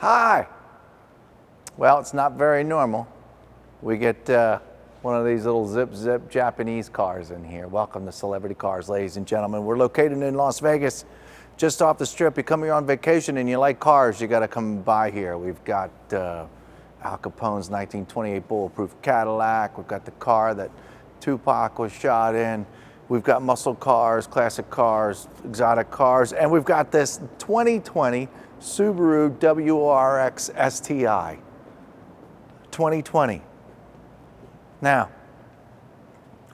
Hi. Well, it's not very normal. We get one of these little zip Japanese cars in here. Welcome to Celebrity Cars, ladies and gentlemen. We're located in Las Vegas, just off the strip. You come here on vacation and you like cars, you gotta come by here. We've got Al Capone's 1928 bulletproof Cadillac. We've got the car that Tupac was shot in. We've got muscle cars, classic cars, exotic cars, and we've got this 2020 Subaru WRX STI. 2020. Now,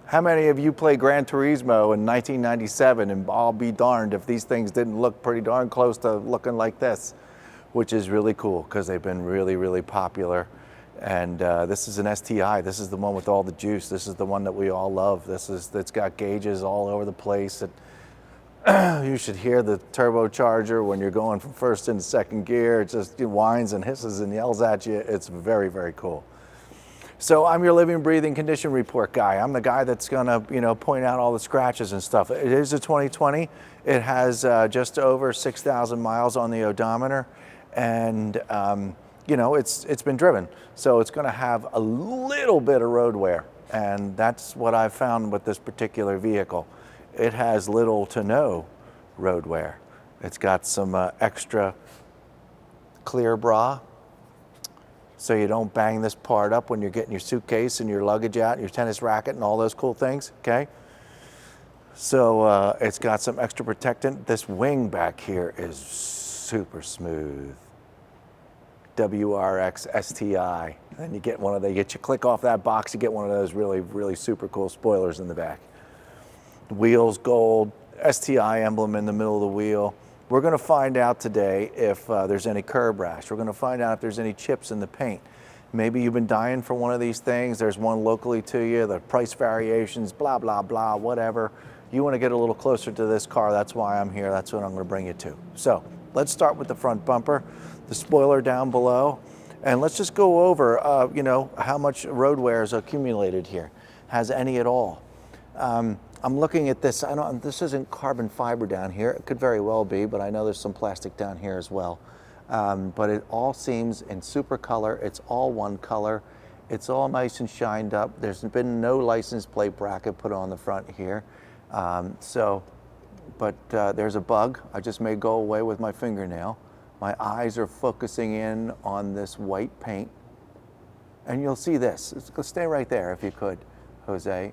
how many of you played Gran Turismo in 1997? And I'll be darned if these things didn't look pretty darn close to looking like this, which is really cool because they've been really popular. And this is an STI. This is the one with all the juice. This is the one that we all love. It's got gauges all over the place. You should hear the turbocharger when you're going from first into second gear. It just whines and hisses and yells at you. It's very cool. So I'm your living, breathing condition report guy. I'm the guy that's gonna, point out all the scratches and stuff. It is a 2020. It has just over 6,000 miles on the odometer, and it's been driven. So it's gonna have a little bit of road wear, and that's what I've found with this particular vehicle. It has little to no road wear. It's got some extra clear bra, so you don't bang this part up when you're getting your suitcase and your luggage out and your tennis racket and all those cool things, okay? So it's got some extra protectant. This wing back here is super smooth. WRX STI. And you get you click off that box, you get one of those really super cool spoilers in the back. The wheels gold, STI emblem in the middle of the wheel. We're gonna find out today if there's any curb rash. We're gonna find out if there's any chips in the paint. Maybe you've been dying for one of these things. There's one locally to you, the price variations, blah, blah, whatever. You wanna get a little closer to this car, that's why I'm here, that's what I'm gonna bring you to. So let's start with the front bumper, the spoiler down below, and let's just go over how much road wear is accumulated here. Has any at all? I'm looking at this. This isn't carbon fiber down here. It could very well be, but I know there's some plastic down here as well. But it all seems in super color. It's all one color. It's all nice and shined up. There's been no license plate bracket put on the front here. There's a bug. I just may go away with my fingernail. My eyes are focusing in on this white paint. And you'll see this. Stay right there if you could, Jose.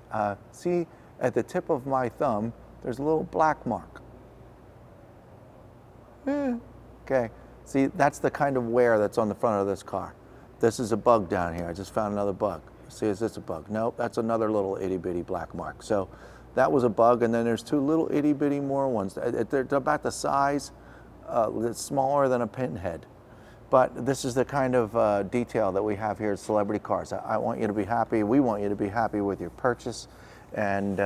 See? At the tip of my thumb, there's a little black mark. Okay, see, that's the kind of wear that's on the front of this car. This is a bug down here. I just found another bug. See, is this a bug? Nope, that's another little itty bitty black mark. So that was a bug, and then there's two little itty bitty more ones. They're about the size, it's smaller than a pinhead. But this is the kind of detail that we have here at Celebrity Cars. I want you to be happy. We want you to be happy with your purchase. And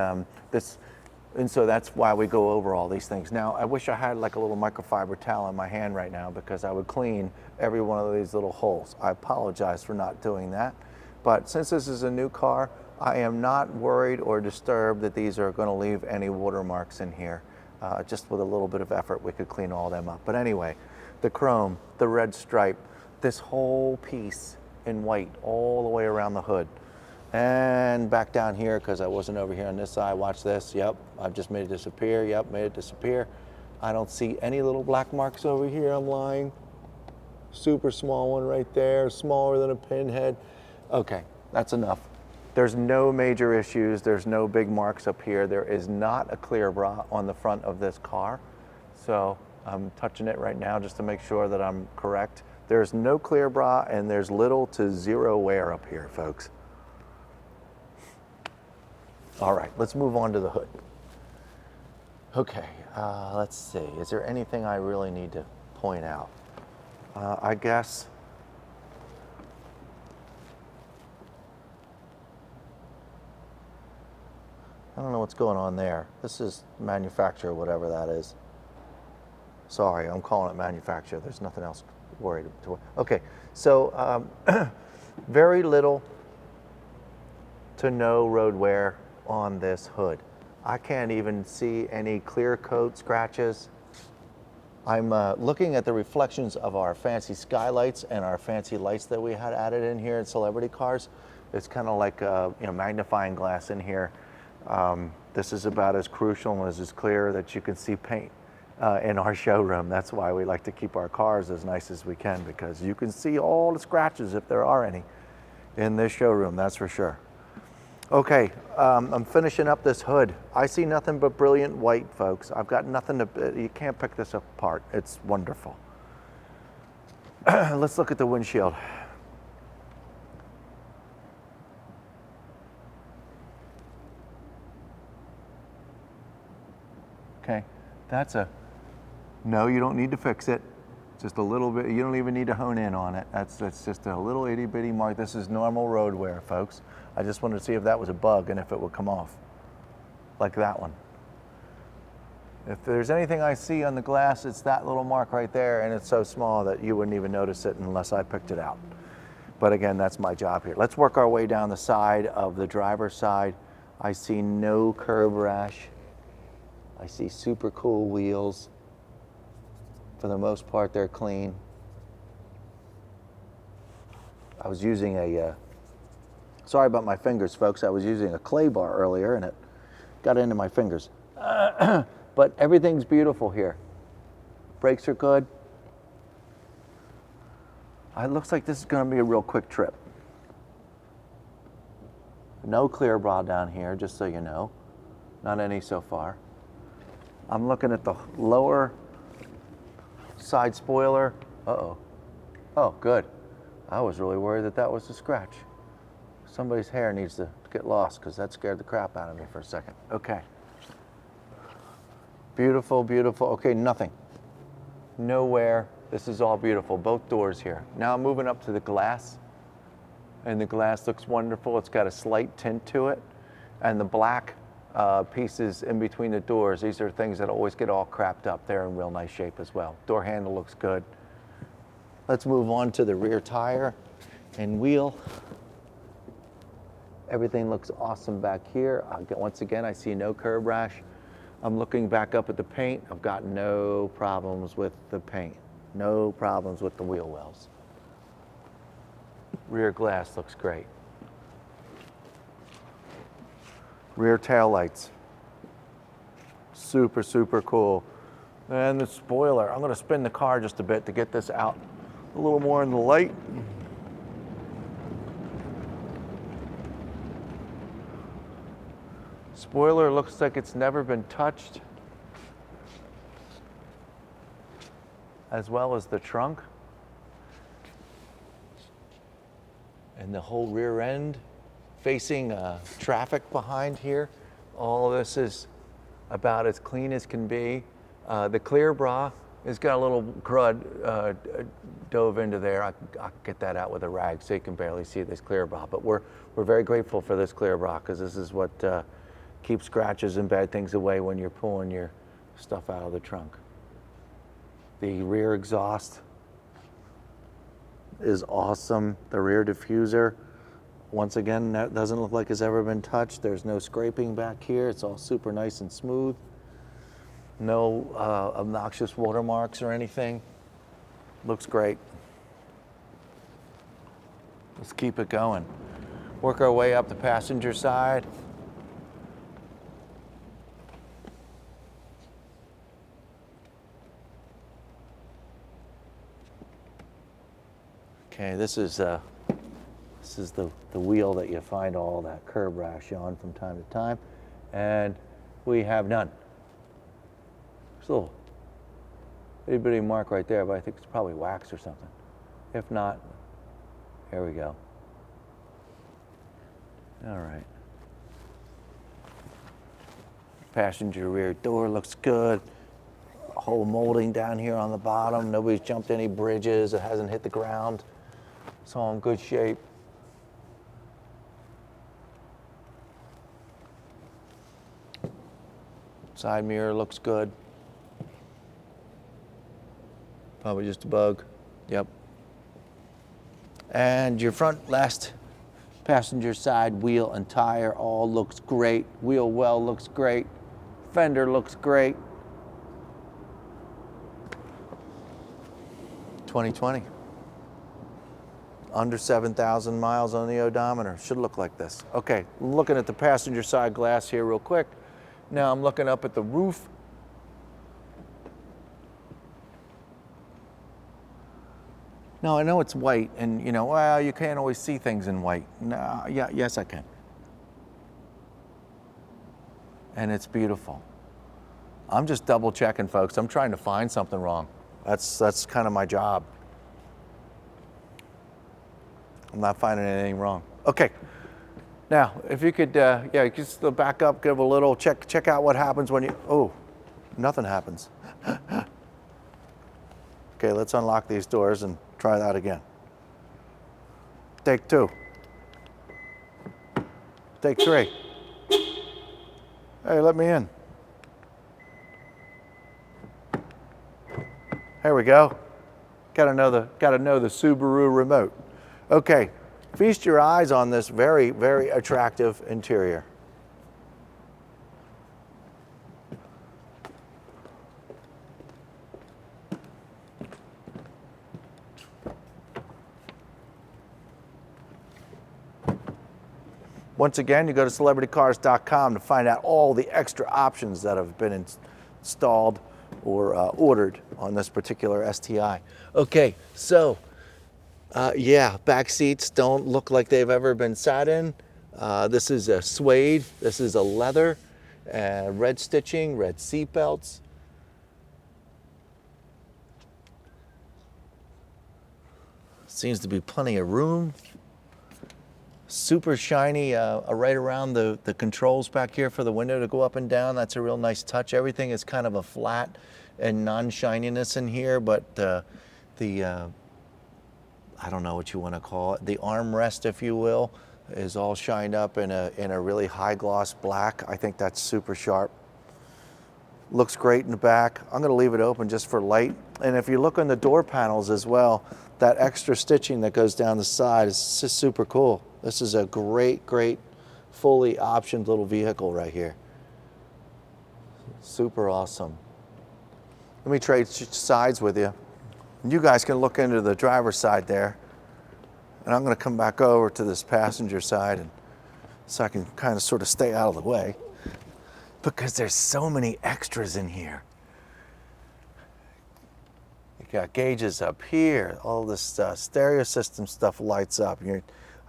so that's why we go over all these things. Now, I wish I had like a little microfiber towel in my hand right now because I would clean every one of these little holes. I apologize for not doing that. But since this is a new car, I am not worried or disturbed that these are going to leave any watermarks in here. Just with a little bit of effort, we could clean all them up. But anyway, the chrome, the red stripe, this whole piece in white all the way around the hood. And back down here, because I wasn't over here on this side, watch this. Yep, I've just made it disappear. Yep, made it disappear. I don't see any little black marks over here. I'm lying. Super small one right there, smaller than a pinhead. Okay, that's enough. There's no major issues. There's no big marks up here. There is not a clear bra on the front of this car. So I'm touching it right now just to make sure that I'm correct. There's no clear bra and there's little to zero wear up here, folks. All right, let's move on to the hood. Okay, let's see. Is there anything I really need to point out? I guess I don't know what's going on there. This is manufacturer, whatever that is. Sorry, I'm calling it manufacturer. There's nothing else worried to. Okay, so very little to no road wear on this hood. I can't even see any clear coat scratches. I'm looking at the reflections of our fancy skylights and our fancy lights that we had added in here in celebrity cars. It's kind of like a magnifying glass in here. This is about as crucial and as clear that you can see paint in our showroom. That's why we like to keep our cars as nice as we can, because you can see all the scratches, if there are any, in this showroom, that's for sure. Okay, I'm finishing up this hood. I see nothing but brilliant white, folks. I've got nothing to, you can't pick this apart. It's wonderful. Let's look at the windshield. Okay, that's a, no, you don't need to fix it. Just a little bit, you don't even need to hone in on it. That's just a little itty bitty mark. This is normal road wear, folks. I just wanted to see if that was a bug and if it would come off, like that one. If there's anything I see on the glass, it's that little mark right there, and it's so small that you wouldn't even notice it unless I picked it out. But again, that's my job here. Let's work our way down the side of the driver's side. I see no curb rash. I see super cool wheels. For the most part, they're clean. I was using a, sorry about my fingers, folks. I was using a clay bar earlier and it got into my fingers. But everything's beautiful here. Brakes are good. It looks like this is going to be a real quick trip. No clear bra down here, just so you know. Not any so far. I'm looking at the lower side spoiler. Uh-oh. Oh, good. I was really worried that that was a scratch. Somebody's hair needs to get lost, because that scared the crap out of me for a second. Okay. Beautiful, beautiful. Okay, nothing. No wear. This is all beautiful. Both doors here. Now I'm moving up to the glass. And the glass looks wonderful. It's got a slight tint to it. And the black pieces in between the doors, these are things that always get all crapped up. They're in real nice shape as well. Door handle looks good. Let's move on to the rear tire and wheel. Everything looks awesome back here. Once again, I see no curb rash. I'm looking back up at the paint. I've got no problems with the paint. No problems with the wheel wells. Rear glass looks great. Rear tail lights. Super, super cool. And the spoiler. I'm going to spin the car just a bit to get this out a little more in the light. Spoiler looks like it's never been touched, as well as the trunk and the whole rear end facing traffic behind here. All this is about as clean as can be. The clear bra has got a little crud dove into there. I'll get that out with a rag so you can barely see this clear bra. But we're very grateful for this clear bra, because this is what keeps scratches and bad things away when you're pulling your stuff out of the trunk. The rear exhaust is awesome. The rear diffuser, once again, that doesn't look like it's ever been touched. There's no scraping back here. It's all super nice and smooth. No obnoxious watermarks or anything. Looks great. Let's keep it going. Work our way up the passenger side. Okay, this is the wheel that you find all that curb rash on from time to time, and we have none. There's a little itty bitty mark right there, but I think it's probably wax or something. If not, here we go. All right. Passenger rear door looks good. Whole molding down here on the bottom. Nobody's jumped any bridges. It hasn't hit the ground. It's all in good shape. Side mirror looks good. Probably just a bug. Yep. And your front last passenger side wheel and tire all looks great. Wheel well looks great. Fender looks great. 2020. Under 7,000 miles on the odometer. Should look like this. Okay, looking at the passenger side glass here real quick. Now I'm looking up at the roof. Now I know it's white, and you know, well, you can't always see things in white. No, yeah, yes I can. And it's beautiful. I'm just double checking, folks. I'm trying to find something wrong. That's kind of my job. I'm not finding anything wrong. Okay. Now, if you could, yeah, just back up, give a little check out what happens when you, oh, nothing happens. Okay, let's unlock these doors and try that again. Take two. Take three. Hey, let me in. There we go. Gotta know the Subaru remote. Okay, feast your eyes on this very, very attractive interior. Once again, you go to celebritycars.com to find out all the extra options that have been installed or ordered on this particular STI. Okay, so yeah, back seats don't look like they've ever been sat in. This is a suede, this is a leather, red stitching, red seat belts. Seems to be plenty of room. Super shiny right around the controls back here for the window to go up and down. That's a real nice touch. Everything is kind of a flat and non-shininess in here, but I don't know what you want to call it. The armrest, if you will, is all shined up in a really high gloss black. I think that's super sharp. Looks great in the back. I'm going to leave it open just for light. And if you look on the door panels as well, that extra stitching that goes down the side is just super cool. This is a great, great, fully optioned little vehicle right here. Super awesome. Let me trade sides with you. You guys can look into the driver's side there. And I'm going to come back over to this passenger side, and so I can kind of sort of stay out of the way, because there's so many extras in here. You got gauges up here. All this stereo system stuff lights up.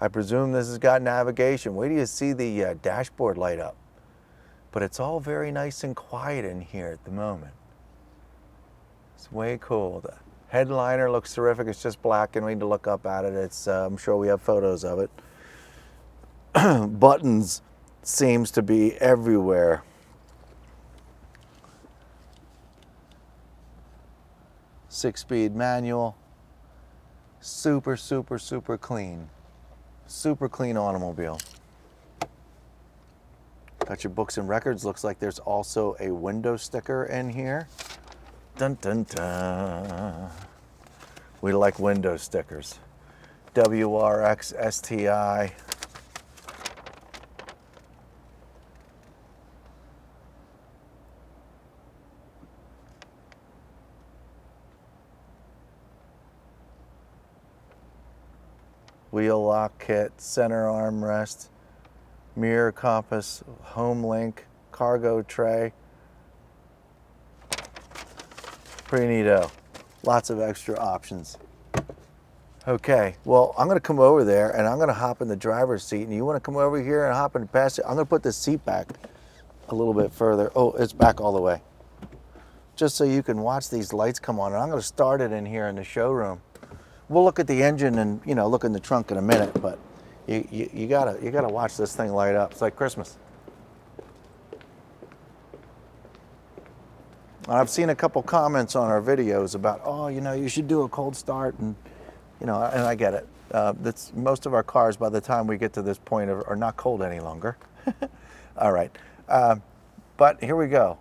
I presume this has got navigation. Wait till you see the dashboard light up. But it's all very nice and quiet in here at the moment. It's way cool. The headliner looks terrific. It's just black, and we need to look up at it. It's I'm sure we have photos of it. Buttons seems to be everywhere. Six-speed manual. Super, super, super clean. Super clean automobile. Got your books and records. Looks like there's also a window sticker in here. Dun, dun, dun. We like window stickers. WRX STI. Wheel lock kit, center armrest, mirror compass, home link, cargo tray. Pretty neato. Lots of extra options. Okay, well, I'm gonna come over there and I'm gonna hop in the driver's seat, and you wanna come over here and hop in the passenger. I'm gonna put the seat back a little bit further. Oh, it's back all the way. Just so you can watch these lights come on. And I'm gonna start it in here in the showroom. We'll look at the engine and, you know, look in the trunk in a minute, but you gotta watch this thing light up. It's like Christmas. I've seen a couple comments on our videos about, oh, you know, you should do a cold start, and you know, and I get it. That's most of our cars by the time we get to this point are not cold any longer. All right, but here we go.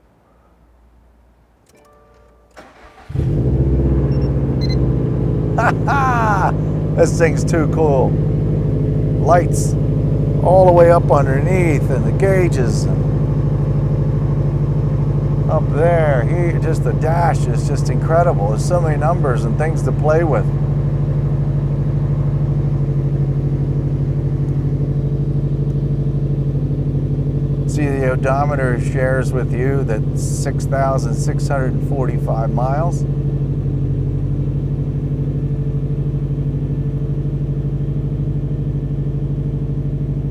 This thing's too cool. Lights all the way up underneath, and the gauges. Up there, just the dash is just incredible. There's so many numbers and things to play with. See, the odometer shares with you that 6,645 miles.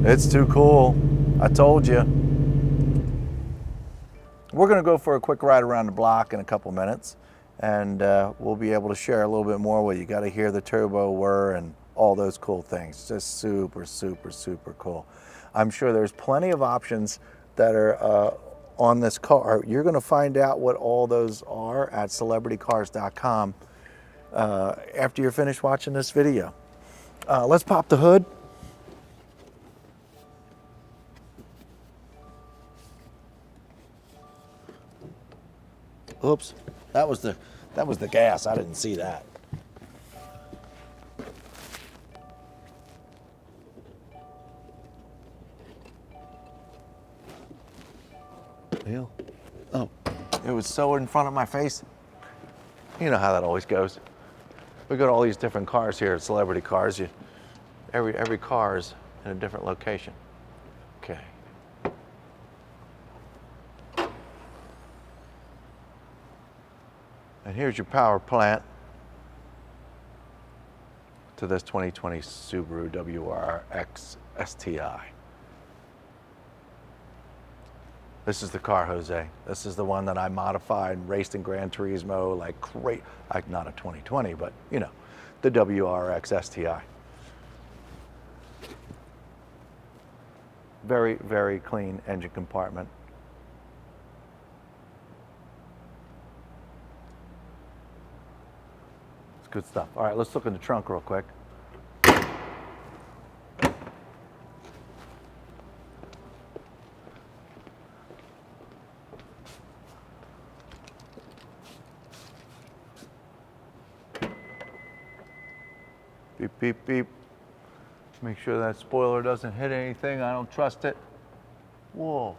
It's too cool. I told you. We're going to go for a quick ride around the block in a couple minutes, and we'll be able to share a little bit more with you. Got to hear the turbo whir and all those cool things. Just super, super, super cool. I'm sure there's plenty of options that are on this car. You're going to find out what all those are at celebritycars.com after you're finished watching this video. Let's pop the hood. Oops, that was the gas. I didn't see that. Ew. Oh, it was so in front of my face. You know how that always goes. We got all these different cars here at Celebrity Cars. Every car is in a different location. Okay. And here's your power plant to this 2020 Subaru WRX STI. This is the car, Jose. This is the one that I modified, raced in Gran Turismo, like great, like not a 2020, but you know, the WRX STI. Very, very clean engine compartment. Good stuff. All right, let's look in the trunk real quick. Beep, beep, beep. Make sure that spoiler doesn't hit anything. I don't trust it. Whoa.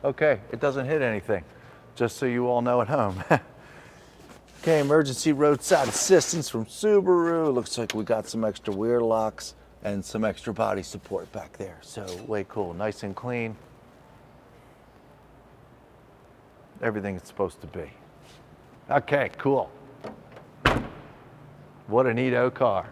Okay, it doesn't hit anything, just so you all know at home. Okay, emergency roadside assistance from Subaru. Looks like we got some extra rear locks and some extra body support back there. So way cool, nice and clean. Everything it's supposed to be. Okay, cool. What a neato car.